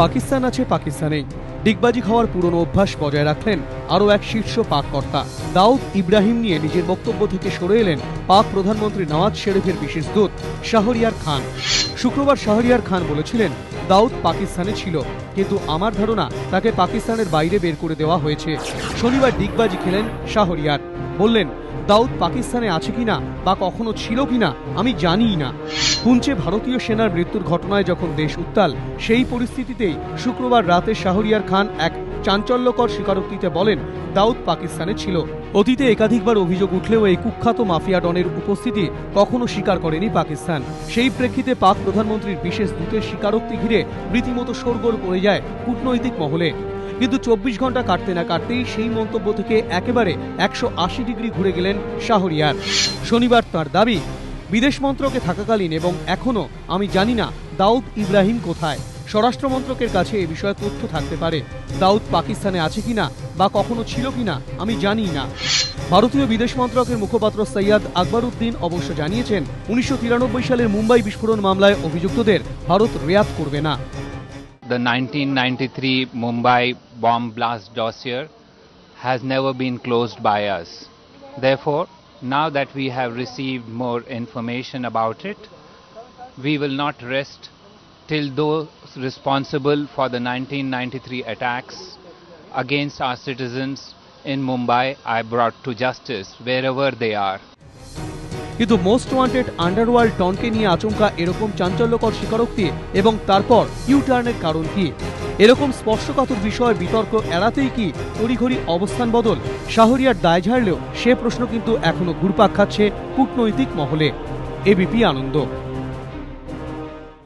পাকিস্তান আছে পাকিস্তানেই ডিগবাজি খাওয়ার পুরনো অভ্যাস বজায় রাখলেন আরও এক শীর্ষ পাক কর্তা। দাউদ ইব্রাহিম নিয়ে নিজের বক্তব্য থেকে সরে এলেন পাক প্রধানমন্ত্রী নওয়াজ শরীফের বিশেষ দূত শাহরিয়ার খান। শুক্রবার শাহরিয়ার খান বলেছিলেন, দাউদ পাকিস্তানে ছিল, কিন্তু আমার ধারণা তাকে পাকিস্তানের বাইরে বের করে দেওয়া হয়েছে। শনিবার ডিগবাজি খেলেন শাহরিয়ার, বললেন, দাউদ পাকিস্তানে আছে কিনা বা কখনো ছিল কিনা আমি জানিই না। পুঞ্চে ভারতীয় সেনার মৃত্যুর ঘটনায় যখন দেশ উত্তাল, সেই পরিস্থিতিতেই শুক্রবার রাতে শাহরিয়ার খান এক চাঞ্চল্যকর স্বীকারোক্তিতে বলেন, দাউদ পাকিস্তানে ছিল। অতীতে একাধিকবার অভিযোগ উঠলেও এই কুখ্যাত মাফিয়া ডনের উপস্থিতি কখনো স্বীকার করেনি পাকিস্তান। সেই প্রেক্ষিতে পাক প্রধানমন্ত্রীর বিশেষ দূতের স্বীকারোক্তি ঘিরে রীতিমতো শোরগোল পড়ে যায় কূটনৈতিক মহলে। কিন্তু 24 ঘন্টা কাটতে না কাটতেই সেই মন্তব্য থেকে একেবারে 180 ডিগ্রি ঘুরে গেলেন শাহরিয়ার। শনিবার তার দাবি, বিদেশ মন্ত্রকে থাকাকালীন এবং এখনো আমি জানি না দাউদ ইব্রাহিম কোথায়। স্বরাষ্ট্র মন্ত্রকের কাছে এ বিষয়ে তথ্য থাকতে পারে। দাউদ পাকিস্তানে আছে কিনা বা কখনো ছিল কিনা আমি জানি না। ভারতীয় বিদেশ মন্ত্রকের মুখপাত্র সৈয়দ আকবরউদ্দিন অবশ্য জানিয়েছেন, 1993 সালের মুম্বাই বিস্ফোরণ মামলায় অভিযুক্তদের ভারত রেয়াত করবে না। The 1993 Mumbai bomb blast dossier has never been closed by us. Therefore, now that we have received more information about it, we will not rest till those responsible for the 1993 attacks against our citizens in Mumbai are brought to justice wherever they are. কিন্তু most wanted underworld ডনকে নিয়ে আচমকা এরকম চাঞ্চল্যকর স্বীকারোক্তি এবং তারপর ইউটার্নের কারণ কি? এরকম স্পর্শকাতর বিষয় বিতর্ক এড়াতেই কি তড়িঘড়ি অবস্থান বদল? শাহরিয়ার দায় ঝাড়লেও সে প্রশ্ন কিন্তু এখনো ঘুরপাক খাচ্ছে কূটনৈতিক মহলে। এবিপি আনন্দ।